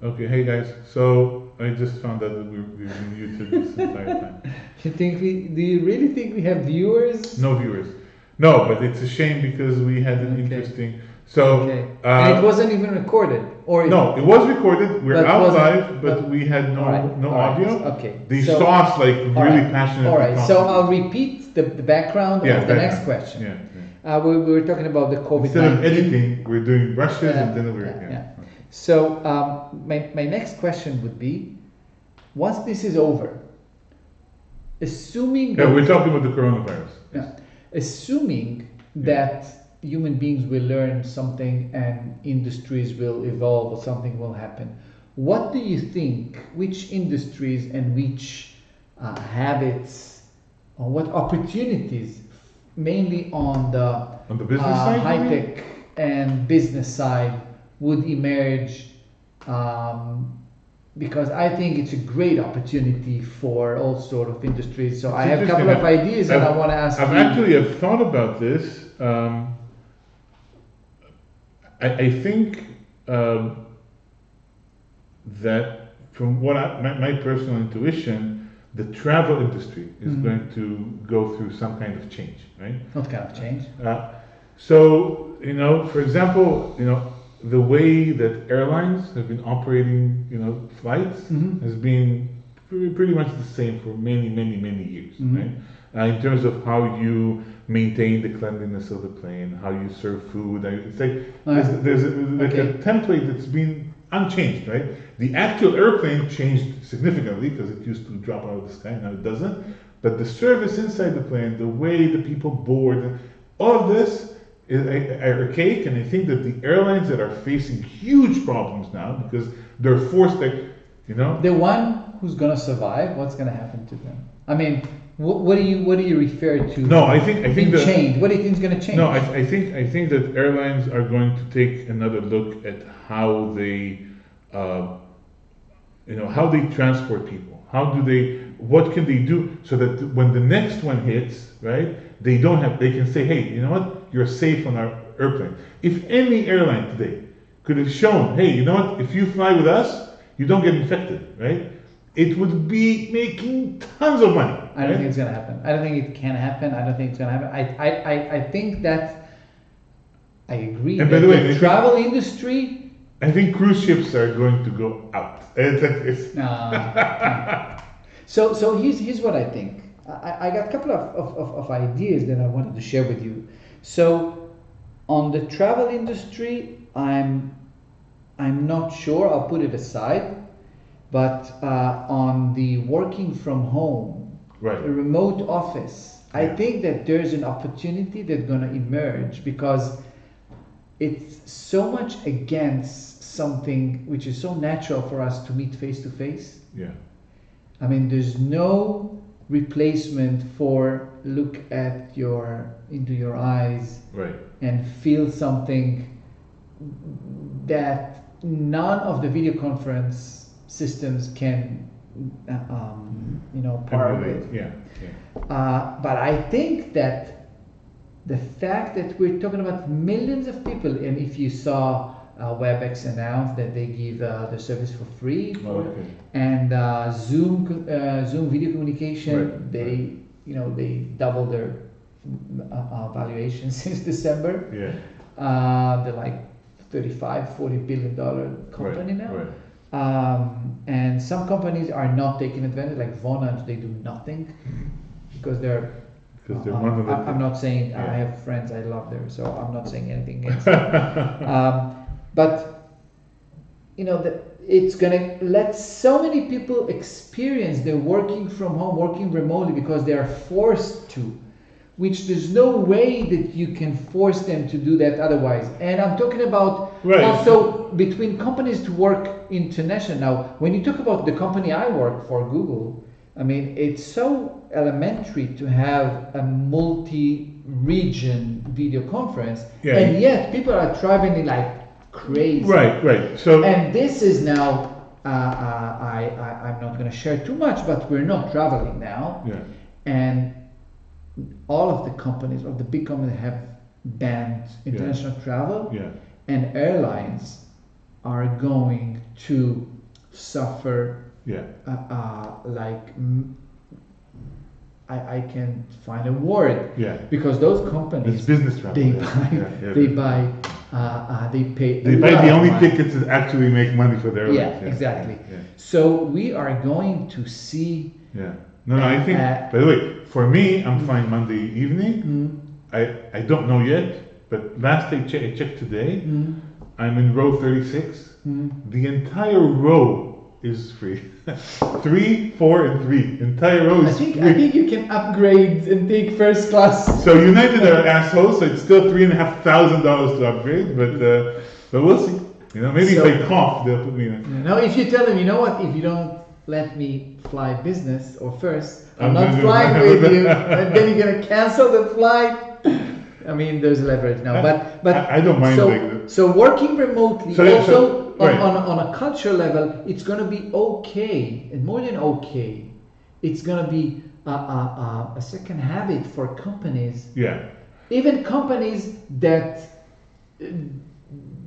Okay, hey guys. So I just found out that we've been muted this entire time. Do you really think we have viewers? No viewers. No, but it's a shame because we had an Okay. interesting. Okay. So And it wasn't even recorded, or no, it was recorded. We're but out wasn't. live, but we had All right. no All right. audio. Okay. They So saw us like all really right. passionately All right. talking. So I'll repeat the background Yeah, of the background. next question. Yeah. We were talking about the COVID-19. Instead of editing, we're doing rushes and then we're Yeah. So my next question would be, once this is over, assuming Yeah, that we're talking about the coronavirus. yeah, assuming that human beings will learn something and industries will evolve or something will happen, what do you think? Which industries and which habits or what opportunities, mainly On the business side, high you mean? tech and business side, would emerge? Because I think it's a great opportunity for all sort of industries. So I have a couple of ideas, and I want to ask I've you. actually have thought about this. I think that from what my personal intuition, the travel industry is going to go through some kind of change, right? What kind of change? So, for example, the way that airlines have been operating, flights has been pretty much the same for many, many, many years, right? In terms of how you maintain the cleanliness of the plane, how you serve food. It's like there's a template that's been unchanged, right? The actual airplane changed significantly because it used to drop out of the sky, now it doesn't. But the service inside the plane, the way the people board, all of this is archaic, and I think that the airlines that are facing huge problems now because they're forced, The one who's gonna survive, what's gonna happen to them? I mean, what do you refer to? No, I think that change. What do you think is gonna change? No, I think that airlines are going to take another look at how they, how they transport people. What can they do so that when the next one hits, right? They can say, hey, you know what? You're safe on our airplane. If any airline today could have shown, hey, you know what? If you fly with us, you don't get infected, right? It would be making tons of money. I don't think it's gonna happen. I don't think it can happen. I don't think it's gonna happen. I think that I agree. And by the way, the travel industry. I think cruise ships are going to go out. So here's what I think. I got a couple of ideas that I wanted to share with you. So on the travel industry, I'm not sure. I'll put it aside. But on the working from home, right, a remote office, I think that there's an opportunity that's going to emerge because it's so much against something which is so natural for us to meet face to face. Yeah. I mean, there's no replacement for look into your eyes, right, and feel something that none of the video conference systems can part with. Yeah. But I think that the fact that we're talking about millions of people, and if you saw WebEx announce that they give the service for free, and Zoom video communication, they double their valuation since December. Yeah. They're like $35-40 billion company now. Right. And some companies are not taking advantage, like Vonage, they do nothing because they're. I'm not saying I have friends I love there, so I'm not saying anything against them. But it's gonna let so many people experience the working from home, working remotely because they are forced to. Which there's no way that you can force them to do that otherwise. And I'm talking about also between companies to work international. Now, when you talk about the company I work for, Google, I mean, it's so elementary to have a multi-region video conference, and yet people are traveling like crazy. Right. So, and this is now, I'm not going to share too much, but we're not traveling now. Yeah. And all of the companies, or the big companies, have banned international travel, and airlines are going to suffer. Yeah. Like I can find a word. Yeah. Because those companies, it's business travel. they Yeah. buy, Yeah. they buy, they pay. They buy the only tickets that actually make money for their Yeah, lives. exactly. Yeah. So we are going to see. Yeah. No, I think. By the way, for me, I'm fine Monday evening. I don't know yet, but last I checked today. I'm in row 36. The entire row is free. 3, 4, and 3. Entire row is free. I think you can upgrade and take first class. So United are assholes. So it's still $3,500 to upgrade, but we'll see. You know, maybe if I cough, they'll put me in. No, if you tell them, you know what? If you don't let me fly business or first, I'm not flying with you, and then you're gonna cancel the flight. I mean, there's leverage now, but I don't mind. So working remotely, on a culture level, it's going to be okay, and more than okay, it's going to be a second habit for companies. Yeah. Even companies that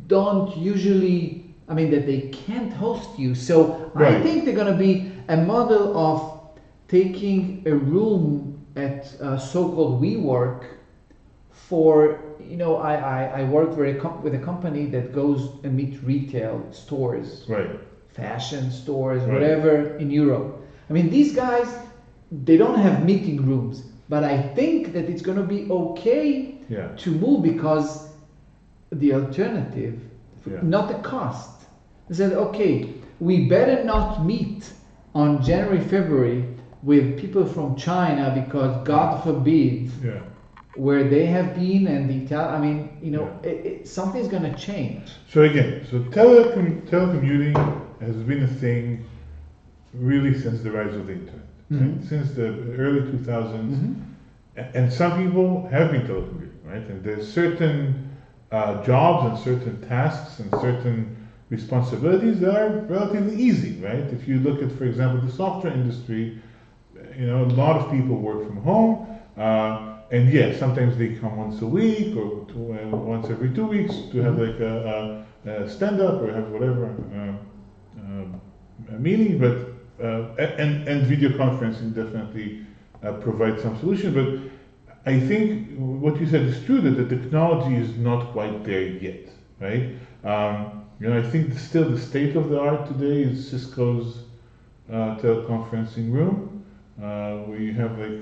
don't usually, I mean, that they can't host you. So I think they're going to be a model of taking a room at so-called WeWork. For, you know, I work with a company that goes and meets retail stores, fashion stores, whatever in Europe. I mean, these guys, they don't have meeting rooms, but I think that it's going to be okay to move because the alternative, not the cost. They said, okay, we better not meet on January, February with people from China because God forbid. Where they have been and I mean, you know, something's going to change. So again, telecommuting has been a thing really since the rise of the internet, right? Since the early 2000s, and some people have been telecommuting, right? And there's certain jobs and certain tasks and certain responsibilities that are relatively easy, right? If you look at, for example, the software industry, you know, a lot of people work from home. And yes, sometimes they come once a week or once every 2 weeks to have like a stand-up or have whatever a meeting. But and video conferencing definitely provides some solution. But I think what you said is true, that the technology is not quite there yet, right? You know, I think still the state of the art today is Cisco's teleconferencing room, where you have like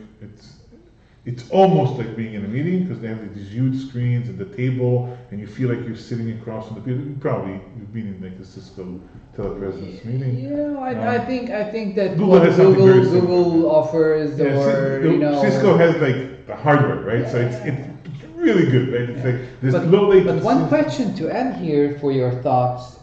it's almost like being in a meeting because they have these huge screens and the table, and you feel like you're sitting across from the people. You've been in like a Cisco telepresence meeting. Yeah, I think that Google has Google offers, or you know, Cisco has like the hardware, right? So it's really good, right? It's like this low latency. But one question to add here for your thoughts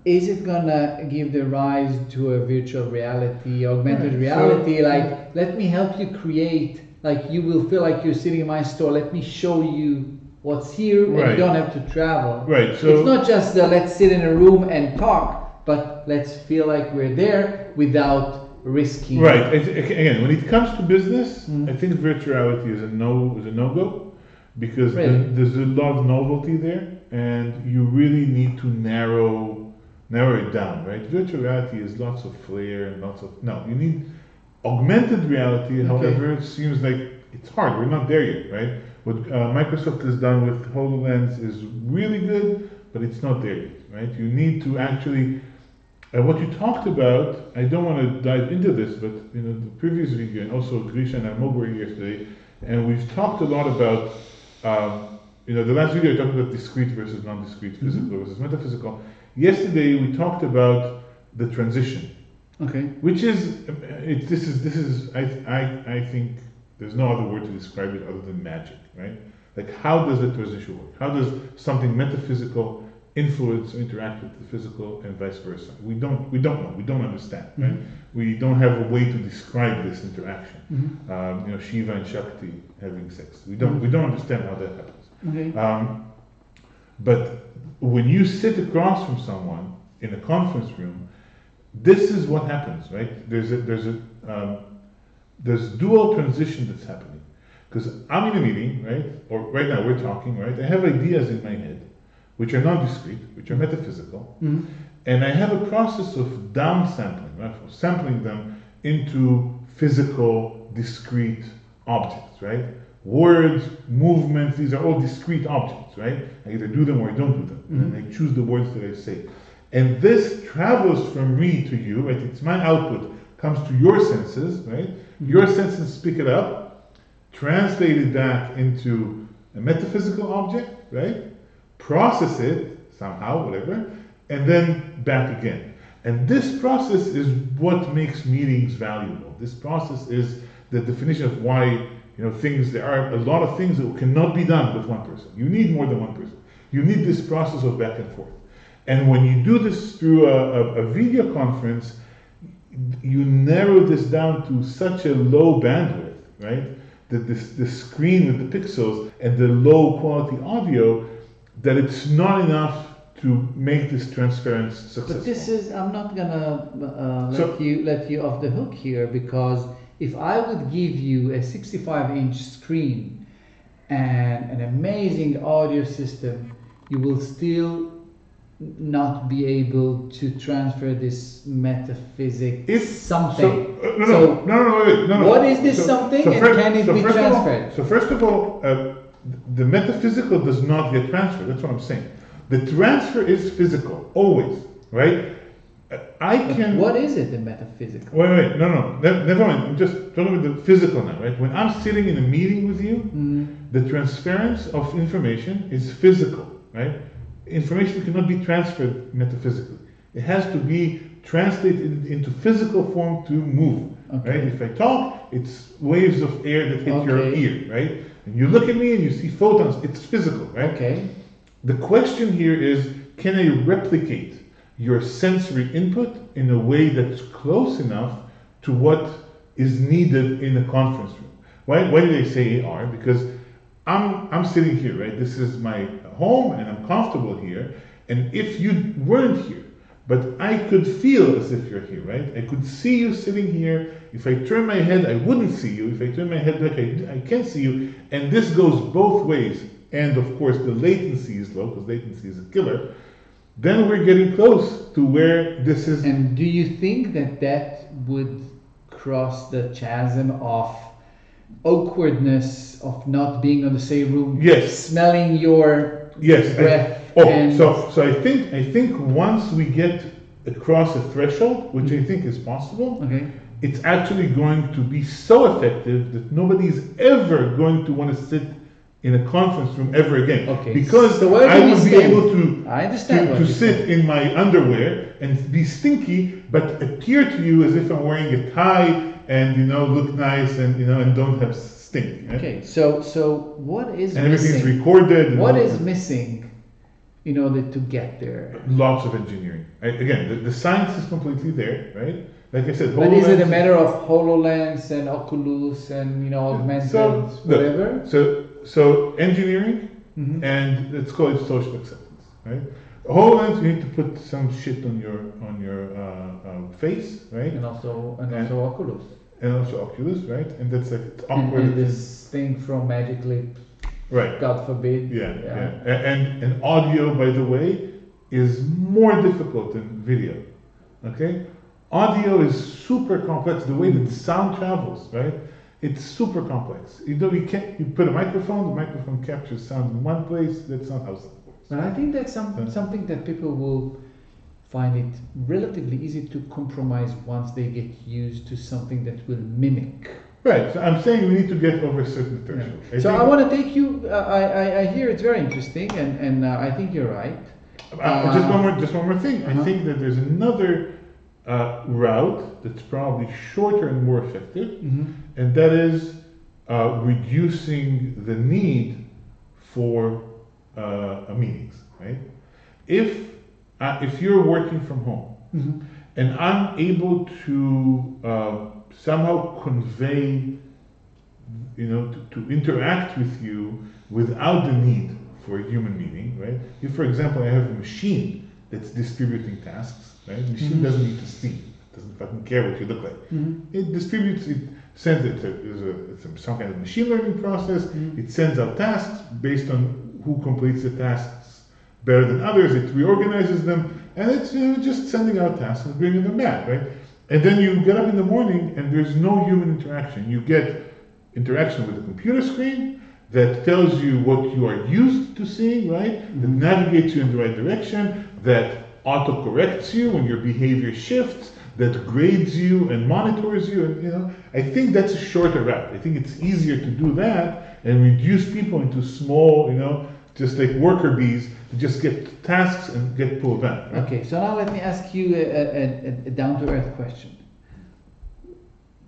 is it gonna give the rise to a virtual reality, augmented reality? Like, let me help you create, like you will feel like you're sitting in my store, let me show you what's here, and you don't have to travel. Right. So it's not just let's sit in a room and talk, but let's feel like we're there without risking. Right. Again, when it comes to business, I think virtuality is a no-go because there's a lot of novelty there, and you really need to narrow it down, right? Virtual reality is lots of flair and you need augmented reality. However, it seems like it's hard. We're not there yet, right? What Microsoft has done with HoloLens is really good, but it's not there yet, right? You need to actually, what you talked about, I don't want to dive into this, but you know, the previous video, and also Grisha and Almog were here yesterday, and we've talked a lot about, you know, the last video I talked about discrete versus non-discrete, physical versus metaphysical. Yesterday we talked about the transition, which is I think there's no other word to describe it other than magic, right? Like, how does the transition work? How does something metaphysical influence or interact with the physical, and vice versa? We don't know. We don't understand, right? We don't have a way to describe this interaction. You know, Shiva and Shakti having sex. We don't understand how that happens. But when you sit across from someone in a conference room, this is what happens, right? There's dual transition that's happening. Because I'm in a meeting, right? Or right now we're talking, right? I have ideas in my head, which are non-discrete, which are metaphysical, and I have a process of downsampling, right? Sampling them into physical, discrete objects, right? Words, movements, these are all discrete objects, right? I either do them or I don't do them, and I choose the words that I say. And this travels from me to you, right? It's my output, comes to your senses, right? Your senses pick it up, translate it back into a metaphysical object, right? Process it somehow, whatever, and then back again. And this process is what makes meetings valuable. This process is the definition of why, there are a lot of things that cannot be done with one person. You need more than one person. You need this process of back and forth. And when you do this through a video conference, you narrow this down to such a low bandwidth, right? That the screen with the pixels and the low quality audio, that it's not enough to make this transference successful. But I'm not gonna let you off the hook here, because if I would give you a 65-inch screen and an amazing audio system, you will still not be able to transfer this metaphysics something. What is this something, and can it be transferred? First of all, the metaphysical does not get transferred. That's what I'm saying. The transfer is physical, always, right? What is it, the metaphysical? Wait, never mind. I'm just talking about the physical now, right? When I'm sitting in a meeting with you, the transference of information is physical, right? Information cannot be transferred metaphysically. It has to be translated into physical form to move, right? If I talk, it's waves of air that hit your ear, right? And you look at me and you see photons, it's physical, right? Okay. The question here is, can I replicate your sensory input in a way that's close enough to what is needed in a conference room? Why do they say AR? Because I'm sitting here, right? This is my home and I'm comfortable here. And if you weren't here, but I could feel as if you're here, right? I could see you sitting here. If I turn my head, I wouldn't see you. If I turn my head back, I can see you. And this goes both ways. And of course, the latency is low, because latency is a killer. Then we're getting close to where this is. And do you think that would cross the chasm of awkwardness of not being on the same room? Yes. Smelling your breath. So I think once we get across a threshold, which I think is possible, it's actually going to be so effective that nobody's ever going to want to sit in a conference room ever again. Because so I would be able to sit in my underwear and be stinky, but appear to you as if I'm wearing a tie and look nice and and don't have stink. Right? Okay, so what is and missing? Everything's recorded. What is missing in order to get there? Lots of engineering. Again, the science is completely there, right? Like I said, but is it a matter of HoloLens and Oculus and augmented whatever? So engineering and let's call it social acceptance, right? HoloLens, you need to put some shit on your face, right? And also Oculus. And also Oculus, right? And that's like it's awkward. And this thing from Magic Leap, right? God forbid. Yeah. And audio, by the way, is more difficult than video. Okay, audio is super complex. The way that sound travels, right? It's super complex. You put a microphone. The microphone captures sound in one place. That's not how it works. But I think that's something that people will find it relatively easy to compromise once they get used to something that will mimic. Right. So I'm saying we need to get over a certain threshold. Yeah. I want to take you. I hear it's very interesting, and I think you're right. Just one more thing. I think that there's another route that's probably shorter and more effective, and that is reducing the need for meetings. Right? If you're working from home and I'm able to somehow convey, to interact with you without the need for a human meeting, right? If, for example, I have a machine that's distributing tasks, right? The machine doesn't need to see, doesn't fucking care what you look like. It distributes, it sends it, it's some kind of machine learning process. It sends out tasks based on who completes the tasks better than others. It reorganizes them and it's just sending out tasks and bringing them back, right? And then you get up in the morning and there's no human interaction. You get interaction with the computer screen that tells you what you are used to seeing, right? That navigates you in the right direction, that auto-corrects you when your behavior shifts, that grades you and monitors you, and I think that's a shorter route. I think it's easier to do that and reduce people into small, just like worker bees to just get tasks and get pulled back. Right? Okay, so now let me ask you a down-to-earth question.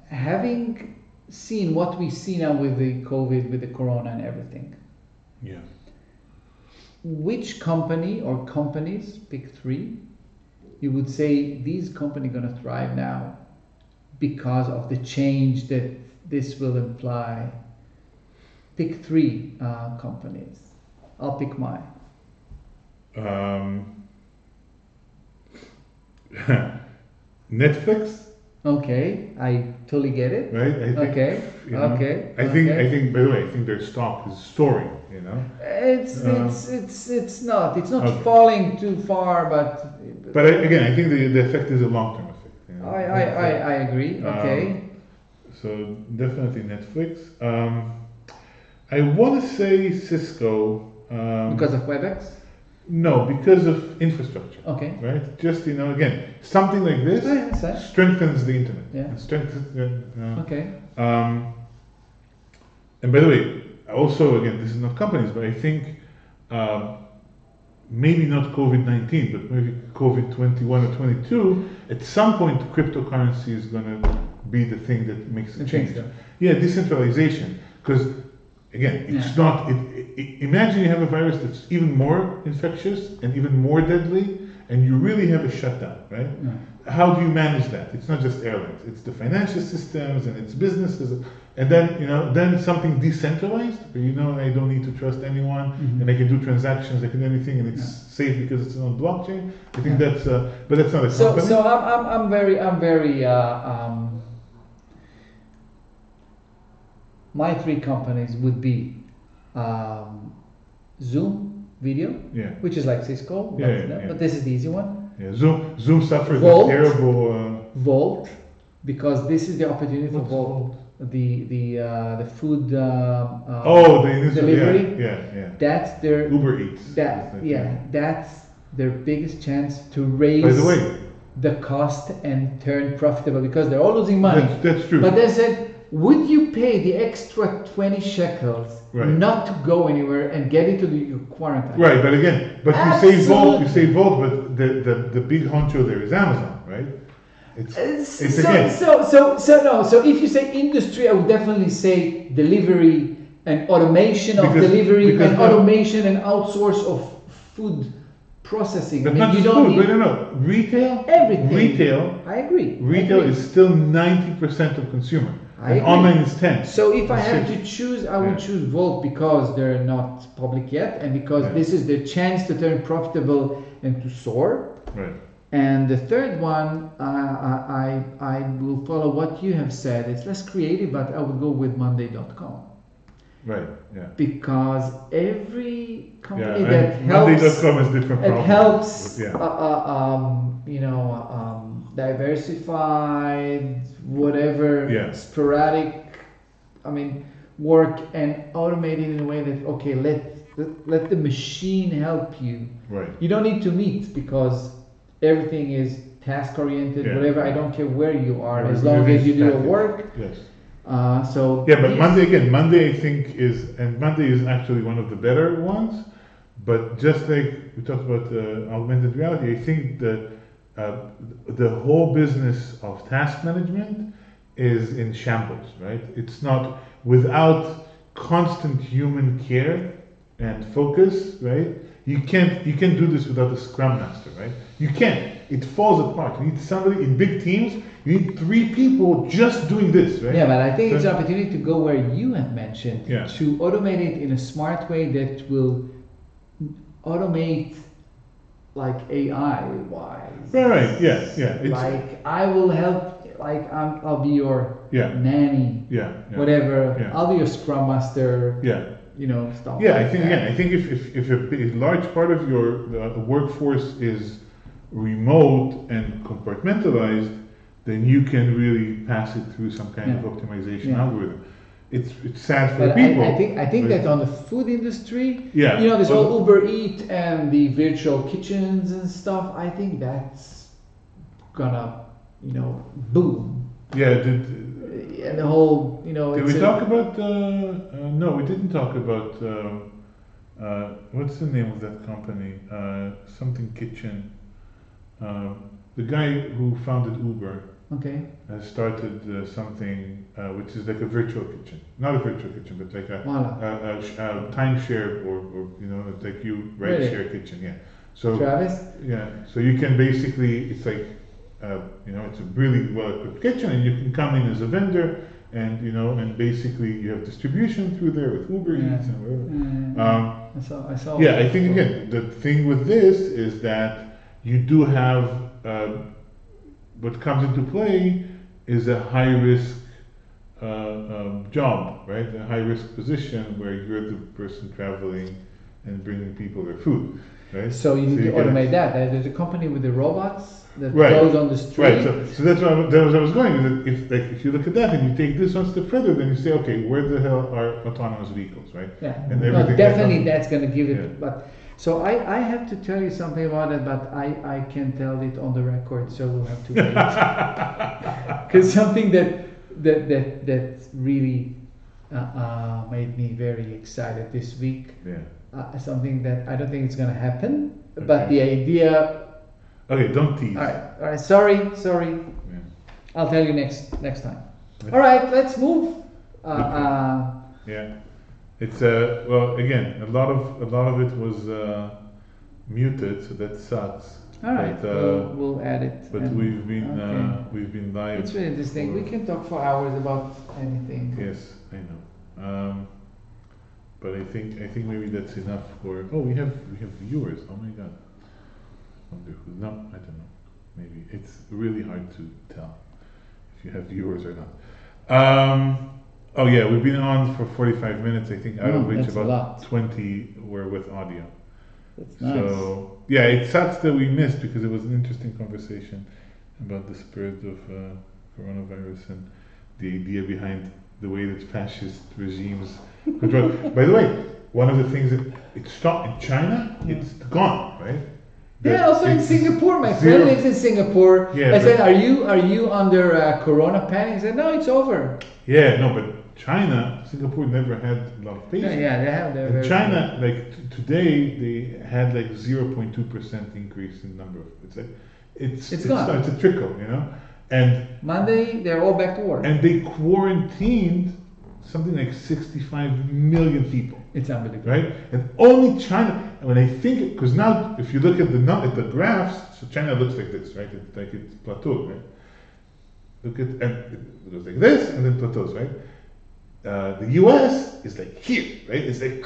Having seen what we see now with the COVID, with the corona and everything, yeah. Which company or companies, pick three, you would say these companies are going to thrive now because of the change that this will imply? Pick three companies. I'll pick mine. Netflix. Okay, I totally get it. Right. Okay. I think. By the way, I think their stock is soaring. It's not okay. falling too far, but again, I think the effect is a long-term effect. I agree. Okay. So definitely Netflix. I want to say Cisco. Because of WebEx? No, because of infrastructure. Okay. Right? Just, again, something like this strengthens the internet. Yeah. Okay. And by the way, also, again, this is not companies, but I think maybe not COVID-19, but maybe COVID-21 or 22, at some point, cryptocurrency is going to be the thing that makes a change. Yeah, decentralization. Because, again, it's not... imagine you have a virus that's even more infectious and even more deadly, and you really have a shutdown, right? Yeah. How do you manage that? It's not just airlines; it's the financial systems and it's businesses, and then something decentralized, where I don't need to trust anyone, and I can do transactions, I can do anything, and it's safe because it's on blockchain. I think that's, but that's not a company. So I'm very. My three companies would be Zoom video, which is like Cisco, but this is the easy one. Yeah, Zoom suffers a terrible Volt, because this is the opportunity for Volt, the food delivery. Yeah. That's their Uber Eats. That's their biggest chance to raise. By the way, the cost and turn profitable, because they're all losing money. That's true. But they said, would you pay the extra 20 shekels not to go anywhere and get into your quarantine? Right, but again, you say Volt, but the big honcho there is Amazon, right? So if you say industry, I would definitely say delivery and automation of delivery and automation and outsource of food processing. But not just food, no. Retail? Everything. Retail. I agree. Retail is still 90% of consumer. And online is 10. So if I had to choose, I would choose Volt, because they're not public yet, and because this is the chance to turn profitable and to soar. Right. And the third one, I will follow what you have said. It's less creative, but I would go with Monday.com. Right. Yeah. Because every company that helps, Monday.com is different. It helps. Diversified, whatever, sporadic, work, and automate it in a way that let the machine help you. Right. You don't need to meet, because everything is task oriented. Whatever, I don't care where you are, as long as you do your work. Yes. But Monday I think Monday is actually one of the better ones. But just like we talked about augmented reality, I think that the whole business of task management is in shambles, right? It's not, without constant human care and focus, right? You can't do this without a scrum master, right? You can't. It falls apart. You need somebody in big teams. You need 3 people just doing this, right? Yeah, but I think it's an opportunity to go where you have mentioned, to automate it in a smart way that will automate, like AI wise. Right. Yeah. I will help. I'll be your nanny. Whatever. Yeah. I'll be your scrum master. Yeah. Stuff. Yeah, I think if a large part of your workforce is remote and compartmentalized, then you can really pass it through some kind of optimization algorithm. It's sad for people. I think that on the food industry, this well, whole Uber Eat and the virtual kitchens and stuff, I think that's gonna, boom. Yeah. And the whole, Did we talk about? No, we didn't talk about. What's the name of that company? Something Kitchen. The guy who founded Uber. Okay. Has started something which is like a virtual kitchen, not a virtual kitchen, but like a timeshare or like you share kitchen. Yeah. So Travis. Yeah. So you can basically, it's like it's a really well equipped kitchen, and you can come in as a vendor, and and basically you have distribution through there with Uber Eats and whatever. I saw. Yeah, I think again the thing with this is that you do have. What comes into play is a high risk job, right? A high risk position where you're the person traveling and bringing people their food, right? So you need to automate that. There's a company with the robots that goes on the street. Right. So that's where I was going. Is that if you look at that and you take this one step further, then you say, okay, where the hell are autonomous vehicles, right? Yeah. And everything definitely that's going to give it, but. So I have to tell you something about it, but I can't tell it on the record, so we'll have to wait. Because something that really made me very excited this week. Yeah. Something that I don't think it's gonna happen, but the idea. Okay, don't tease. All right. Sorry. Yeah. I'll tell you next time. All right, let's move. Yeah. It's well again a lot of it was muted, so that sucks. All right, we'll add it. But we've been live. It's really interesting. We can talk for hours about anything. Yes, I know. But I think maybe that's enough for. Oh, we have viewers. Oh my God. I wonder who? No, I don't know. Maybe it's really hard to tell if you have viewers or not. Oh yeah, we've been on for 45 minutes, I think, out of which about 20 were with audio. That's nice. So yeah, it sucks that we missed because it was an interesting conversation about the spirit of coronavirus and the idea behind the way that fascist regimes control. By the way, one of the things that it stopped in China, it's gone, right? Yeah, also in Singapore. My friend lives in Singapore. Yeah, I said, "Are you under Corona panic?" He said, "No, it's over." Yeah, no, but Singapore never had a lot of patients. Yeah, they have. In China, today they had 0.2% increase in number of. It's like it's gone. It's a trickle, And Monday they're all back to work. And they quarantined something like 65 million people. It's unbelievable, right? And only China. And when I think, because now if you look at the graphs, so China looks like this, right? It's like it's plateaued, right? And it goes like this, and then plateaus, right? The US is like here, right? It's like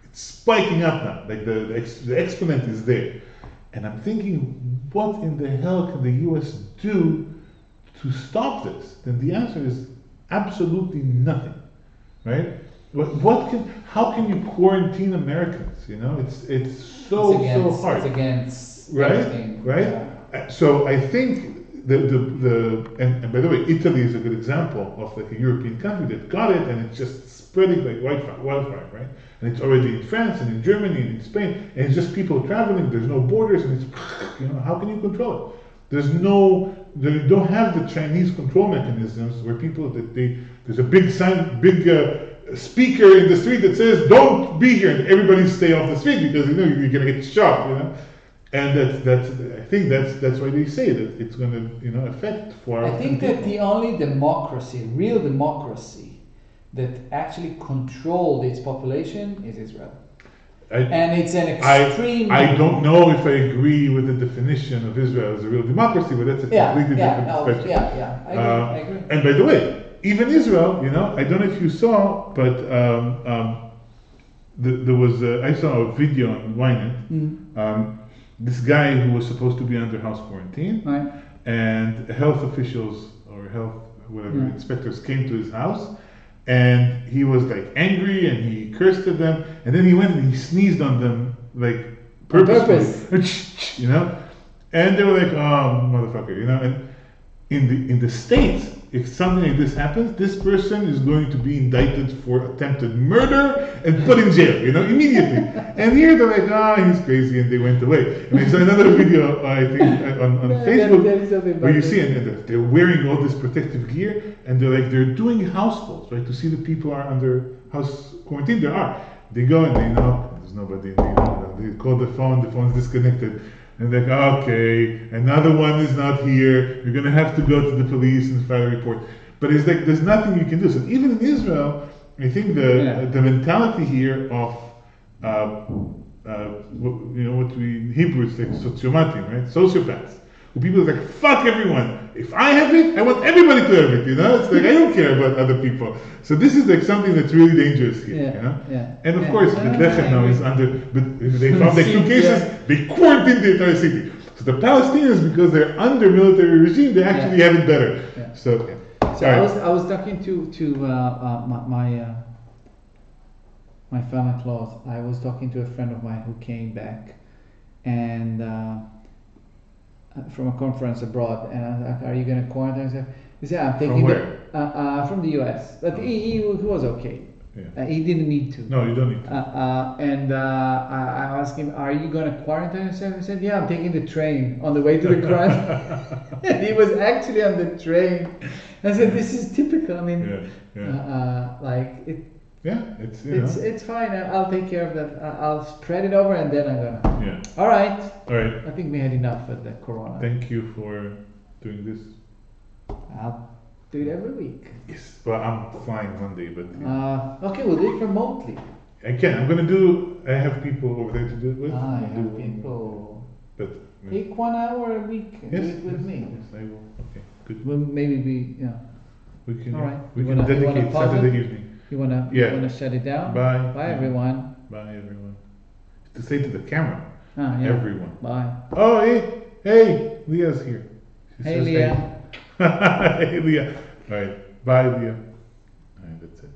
it's spiking up now. Like the exponent is there, and I'm thinking, what in the hell can the US do to stop this? Then the answer is absolutely nothing, right? How can you quarantine Americans? It's so hard. It's against right, everything. right. Yeah. So I think. And by the way, Italy is a good example of a European country that got it and it's just spreading like wildfire, right? And it's already in France and in Germany and in Spain, and it's just people traveling. There's no borders, and it's how can you control it? You don't have the Chinese control mechanisms where there's a big speaker in the street that says don't be here, and everybody stay off the street because you're gonna get shot, And I think that's why they say that it's going to affect for. I think that the only real democracy, that actually controlled its population is Israel, and it's an extreme. I don't know if I agree with the definition of Israel as a real democracy, but that's a completely different discussion. I agree. And by the way, even Israel, I don't know if you saw, but there was I saw a video on Ynet. This guy who was supposed to be under house quarantine, right. And health officials or inspectors came to his house, and he was angry and he cursed at them, and then he went and he sneezed on them purposefully, And they were like, oh, motherfucker, and in the States, if something like this happens, this person is going to be indicted for attempted murder and put in jail, immediately. And here they're like, he's crazy, and they went away. And I saw another video, I think, on Facebook, where you see, and they're wearing all this protective gear, and they're doing house calls, right, to see the people are under house quarantine. There are. They go and they knock, there's nobody, they call the phone's disconnected. And they're like, okay, another one is not here. You're gonna have to go to the police and file a report. But it's like there's nothing you can do. So even in Israel, I think the mentality here of what we in Hebrew it's like sociomatim, right? Sociopaths. Where people are like, fuck everyone. If I have it, I want everybody to have it. It's like I don't care about other people. So this is like something that's really dangerous here. And of course, Bethlehem now is under. But they found like 2 cases. They quarantined the entire city. So the Palestinians, because they're under military regime, they actually have it better. So I was talking to my family close. I was talking to a friend of mine who came back, and from a conference abroad, and I was like, "Are you going to quarantine?" He said, "I'm taking from where? From the U.S." But he was okay. He didn't need to. No, you don't need to. I asked him, "Are you going to quarantine yourself?" He said, "Yeah, I'm taking the train on the way to the quarantine." And he was actually on the train. I said, "This is typical. I mean, like it." Yeah, it's fine. I'll take care of that. I'll spread it over, and then I'm gonna. Yeah. All right. I think we had enough of the corona. Thank you for doing this. I'll do it every week. Yes, well, I'm flying Monday, but. Okay, we'll do it remotely. I can. I have people over there to do it with. I have people. But. Take 1 hour a week and do it with me. Yes, I will. Okay, good. Well, maybe we can. All right. We can dedicate Saturday evening. You wanna shut it down? Bye. Bye everyone. Bye everyone. To say to the camera. Everyone. Bye. Oh hey, Leah's here. Hey Leah. Hey Leah. All right. Bye Leah. All right, that's it.